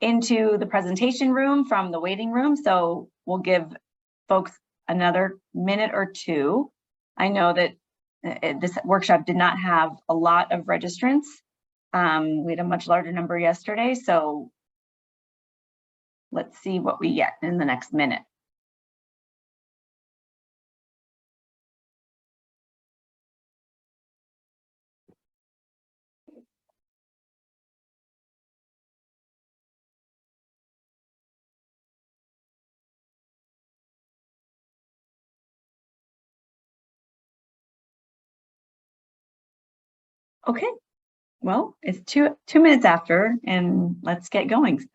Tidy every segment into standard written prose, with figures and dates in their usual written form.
into the presentation room from the waiting room. So we'll give folks another minute or two. I know that this workshop did not have a lot of registrants. We had a much larger number yesterday, so let's see what we get in the next minute. Okay, well, it's two minutes after, and let's get going.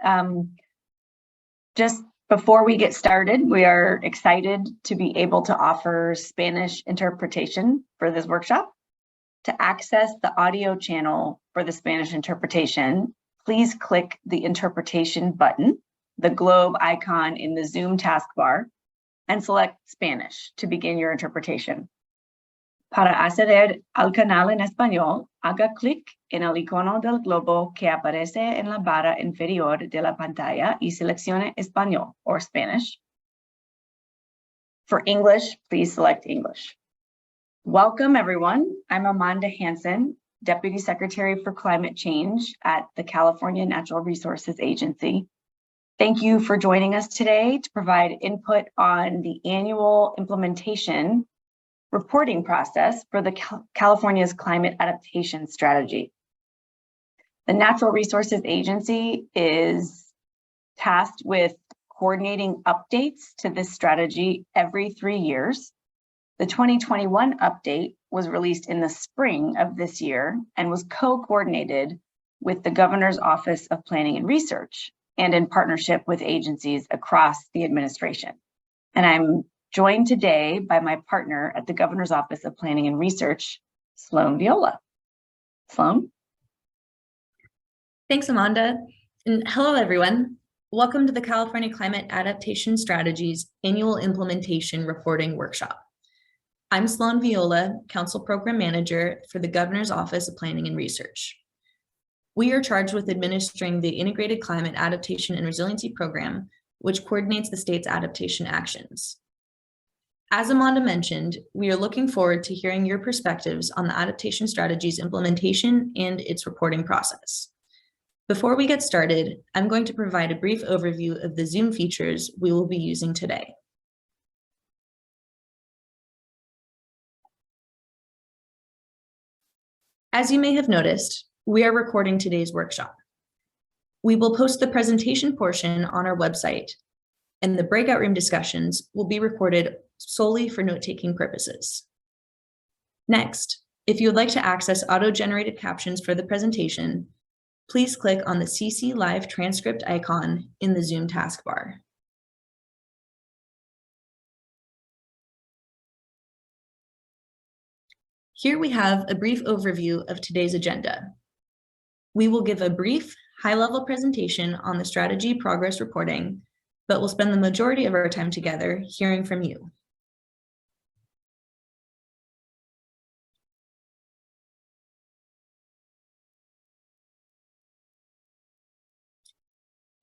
Just before we get started, we are excited to be able to offer Spanish interpretation for this workshop. To access the audio channel for the Spanish interpretation, please click the interpretation button, the globe icon in the Zoom taskbar, and select Spanish to begin your interpretation. Para acceder al canal en español, haga clic en el icono del globo que aparece en la barra inferior de la pantalla y seleccione Español or Spanish. For English, please select English. Welcome, everyone. I'm Amanda Hansen, Deputy Secretary for Climate Change at the California Natural Resources Agency. Thank you for joining us today to provide input on the annual implementation reporting process for the California's Climate Adaptation Strategy. The Natural Resources Agency is tasked with coordinating updates to this strategy every 3 years. The 2021 update was released in the spring of this year and was co-coordinated with the Governor's Office of Planning and Research and in partnership with agencies across the administration. And I'm joined today by my partner at the Governor's Office of Planning and Research, Sloan Viola. Sloan? Thanks, Amanda. And hello, everyone. Welcome to the California Climate Adaptation Strategy's Annual Implementation Reporting Workshop. I'm Sloan Viola, Council Program Manager for the Governor's Office of Planning and Research. We are charged with administering the Integrated Climate Adaptation and Resiliency Program, which coordinates the state's adaptation actions. As Amanda mentioned, we are looking forward to hearing your perspectives on the adaptation strategy's implementation and its reporting process. Before we get started, I'm going to provide a brief overview of the Zoom features we will be using today. As you may have noticed, we are recording today's workshop. We will post the presentation portion on our website, and the breakout room discussions will be recorded solely for note-taking purposes. Next, if you would like to access auto-generated captions for the presentation, please click on the CC Live transcript icon in the Zoom taskbar. Here we have a brief overview of today's agenda. We will give a brief, high-level presentation on the strategy progress reporting, but we'll spend the majority of our time together hearing from you.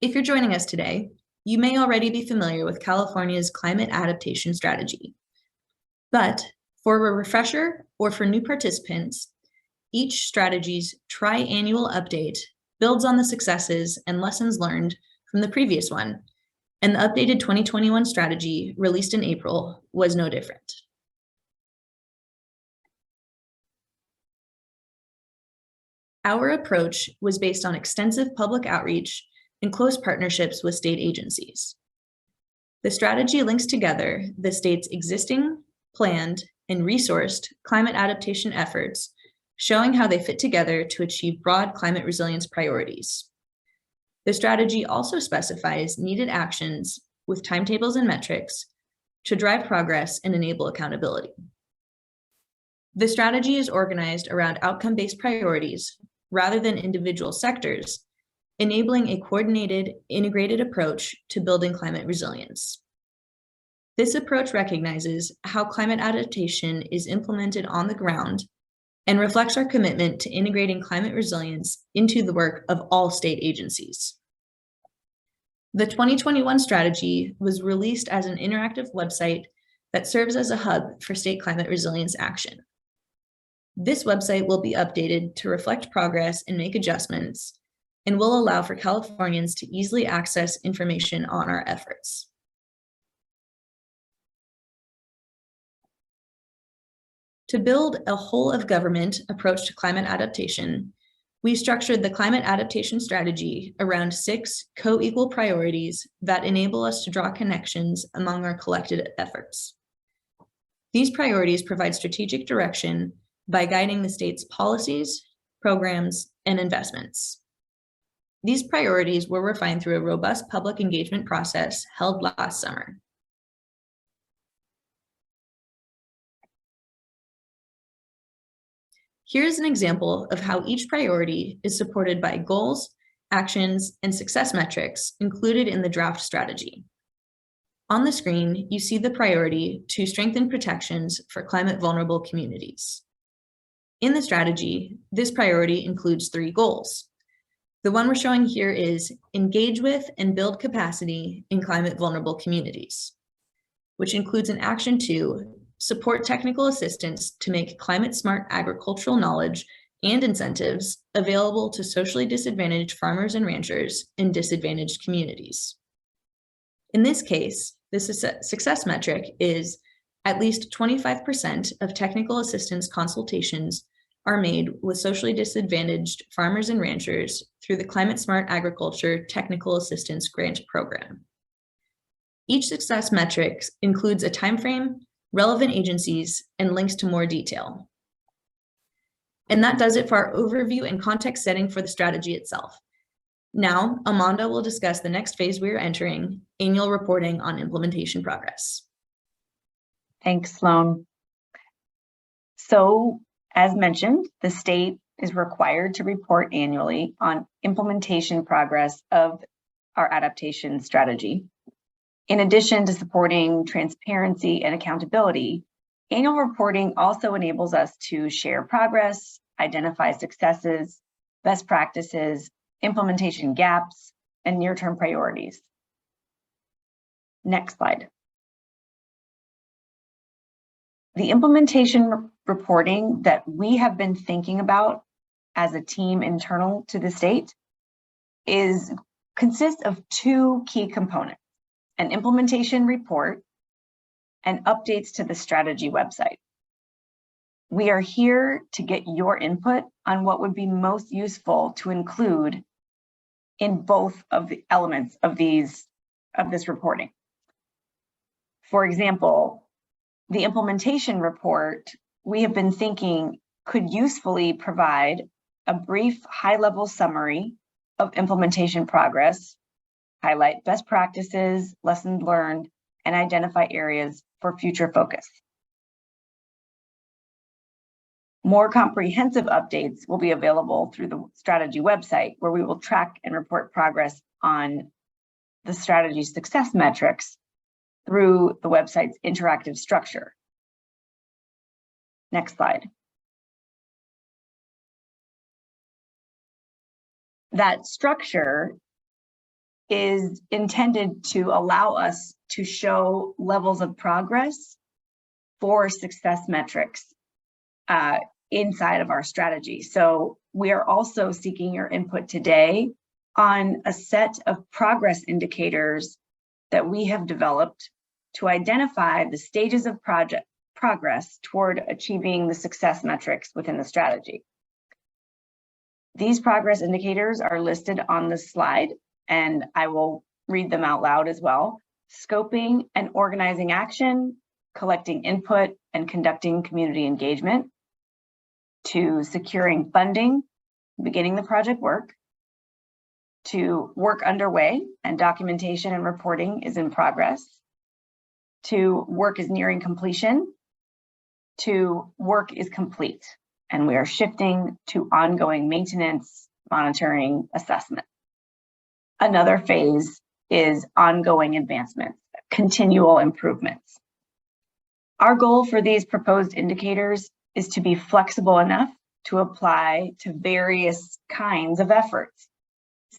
If you're joining us today, you may already be familiar with California's Climate Adaptation Strategy. But for a refresher or for new participants, each strategy's tri-annual update builds on the successes and lessons learned from the previous one, and the updated 2021 strategy released in April was no different. Our approach was based on extensive public outreach and close partnerships with state agencies. The strategy links together the state's existing, planned, and resourced climate adaptation efforts, showing how they fit together to achieve broad climate resilience priorities. The strategy also specifies needed actions with timetables and metrics to drive progress and enable accountability. The strategy is organized around outcome-based priorities rather than individual sectors, enabling a coordinated, integrated approach to building climate resilience. This approach recognizes how climate adaptation is implemented on the ground and reflects our commitment to integrating climate resilience into the work of all state agencies. The 2021 strategy was released as an interactive website that serves as a hub for state climate resilience action. This website will be updated to reflect progress and make adjustments, and will allow for Californians to easily access information on our efforts. To build a whole of government approach to climate adaptation, we structured the climate adaptation strategy around 6 co-equal priorities that enable us to draw connections among our collected efforts. These priorities provide strategic direction by guiding the state's policies, programs, and investments. These priorities were refined through a robust public engagement process held last summer. Here's an example of how each priority is supported by goals, actions, and success metrics included in the draft strategy. On the screen, you see the priority to strengthen protections for climate vulnerable communities. In the strategy, this priority includes 3 goals. The one we're showing here is engage with and build capacity in climate vulnerable communities, which includes an action to support technical assistance to make climate smart agricultural knowledge and incentives available to socially disadvantaged farmers and ranchers in disadvantaged communities. In this case, the success metric is at least 25% of technical assistance consultations are made with socially disadvantaged farmers and ranchers through the Climate Smart Agriculture Technical Assistance Grant Program. Each success metric includes a timeframe, relevant agencies, and links to more detail. And that does it for our overview and context setting for the strategy itself. Now, Amanda will discuss the next phase we are entering, annual reporting on implementation progress. Thanks, Sloan. So, as mentioned, the state is required to report annually on implementation progress of our adaptation strategy. In addition to supporting transparency and accountability, annual reporting also enables us to share progress, identify successes, best practices, implementation gaps, and near-term priorities. Next slide. The implementation reporting that we have been thinking about as a team internal to the state consists of 2 key components: an implementation report and updates to the strategy website. We are here to get your input on what would be most useful to include in both of the elements of this reporting. For example, the implementation report, we have been thinking could usefully provide a brief high-level summary of implementation progress, highlight best practices, lessons learned, and identify areas for future focus. More comprehensive updates will be available through the strategy website, where we will track and report progress on the strategy success metrics through the website's interactive structure. Next slide. That structure is intended to allow us to show levels of progress for success metrics inside of our strategy. So we are also seeking your input today on a set of progress indicators that we have developed to identify the stages of progress toward achieving the success metrics within the strategy. These progress indicators are listed on the slide, and I will read them out loud as well. Scoping and organizing action, collecting input and conducting community engagement, to securing funding, beginning the project work, to work underway and documentation and reporting is in progress, to work is nearing completion, to work is complete, and we are shifting to ongoing maintenance, monitoring, assessment. Another phase is ongoing advancements, continual improvements. Our goal for these proposed indicators is to be flexible enough to apply to various kinds of efforts.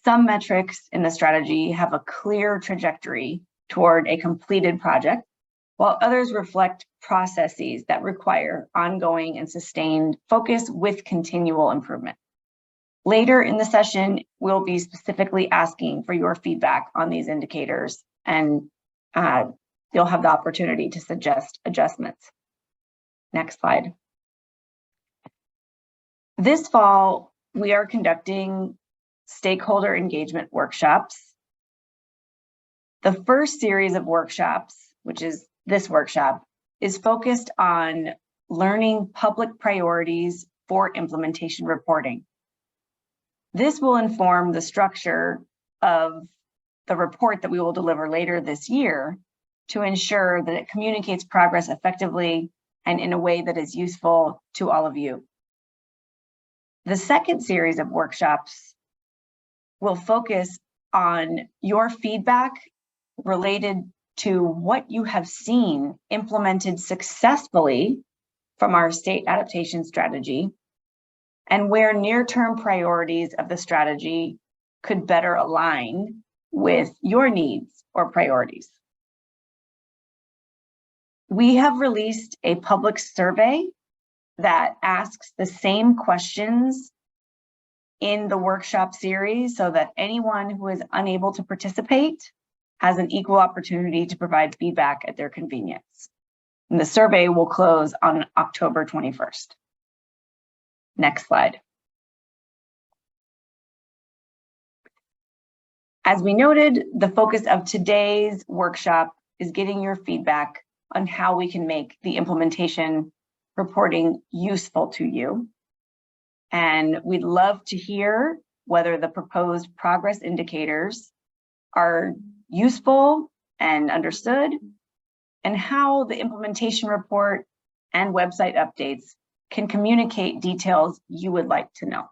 Some metrics in the strategy have a clear trajectory toward a completed project, while others reflect processes that require ongoing and sustained focus with continual improvement. Later in the session, we'll be specifically asking for your feedback on these indicators, and you'll have the opportunity to suggest adjustments. Next slide. This fall, we are conducting stakeholder engagement workshops. The first series of workshops, which is this workshop, is focused on learning public priorities for implementation reporting. This will inform the structure of the report that we will deliver later this year to ensure that it communicates progress effectively and in a way that is useful to all of you. The second series of workshops will focus on your feedback related to what you have seen implemented successfully from our state adaptation strategy and where near-term priorities of the strategy could better align with your needs or priorities. We have released a public survey that asks the same questions in the workshop series so that anyone who is unable to participate has an equal opportunity to provide feedback at their convenience. And the survey will close on October 21st. Next slide. As we noted, the focus of today's workshop is getting your feedback on how we can make the implementation reporting useful to you. And we'd love to hear whether the proposed progress indicators are useful and understood, and how the implementation report and website updates can communicate details you would like to know.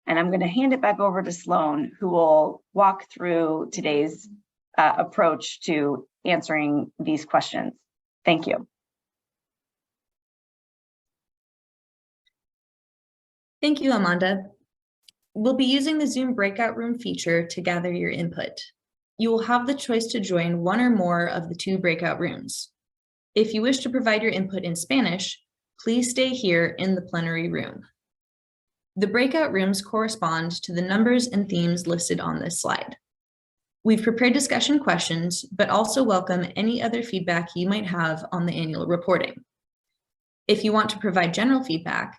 And I'm going to hand it back over to Sloan, who will walk through today's approach to answering these questions. Thank you. Thank you, Amanda. We'll be using the Zoom breakout room feature to gather your input. You will have the choice to join one or more of the 2 breakout rooms. If you wish to provide your input in Spanish, please stay here in the plenary room. The breakout rooms correspond to the numbers and themes listed on this slide. We've prepared discussion questions, but also welcome any other feedback you might have on the annual reporting. If you want to provide general feedback,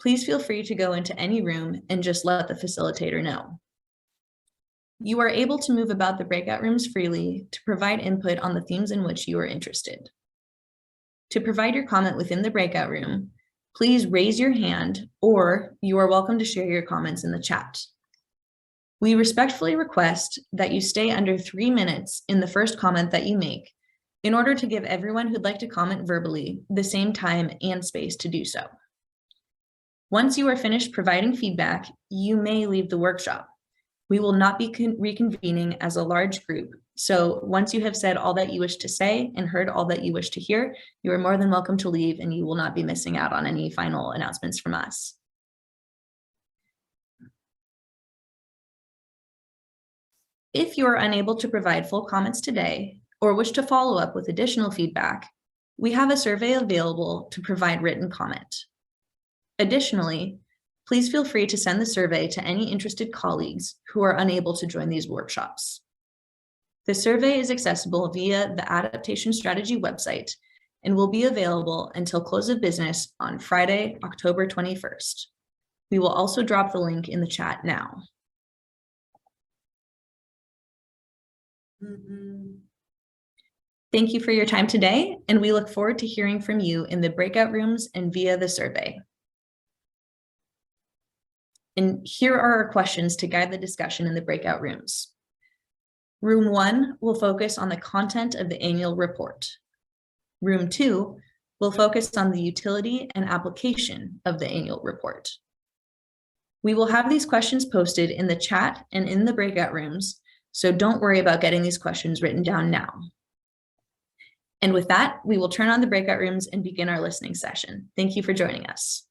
please feel free to go into any room and just let the facilitator know. You are able to move about the breakout rooms freely to provide input on the themes in which you are interested. To provide your comment within the breakout room, please raise your hand, or you are welcome to share your comments in the chat. We respectfully request that you stay under 3 minutes in the first comment that you make in order to give everyone who'd like to comment verbally the same time and space to do so. Once you are finished providing feedback, you may leave the workshop. We will not be reconvening as a large group. So once you have said all that you wish to say and heard all that you wish to hear, you are more than welcome to leave, and you will not be missing out on any final announcements from us. If you are unable to provide full comments today or wish to follow up with additional feedback, we have a survey available to provide written comment. Additionally, please feel free to send the survey to any interested colleagues who are unable to join these workshops. The survey is accessible via the Adaptation Strategy website and will be available until close of business on Friday, October 21st. We will also drop the link in the chat now. Thank you for your time today, and we look forward to hearing from you in the breakout rooms and via the survey. And here are our questions to guide the discussion in the breakout rooms. Room 1 will focus on the content of the annual report. Room 2 will focus on the utility and application of the annual report. We will have these questions posted in the chat and in the breakout rooms, so don't worry about getting these questions written down now. And with that, we will turn on the breakout rooms and begin our listening session. Thank you for joining us.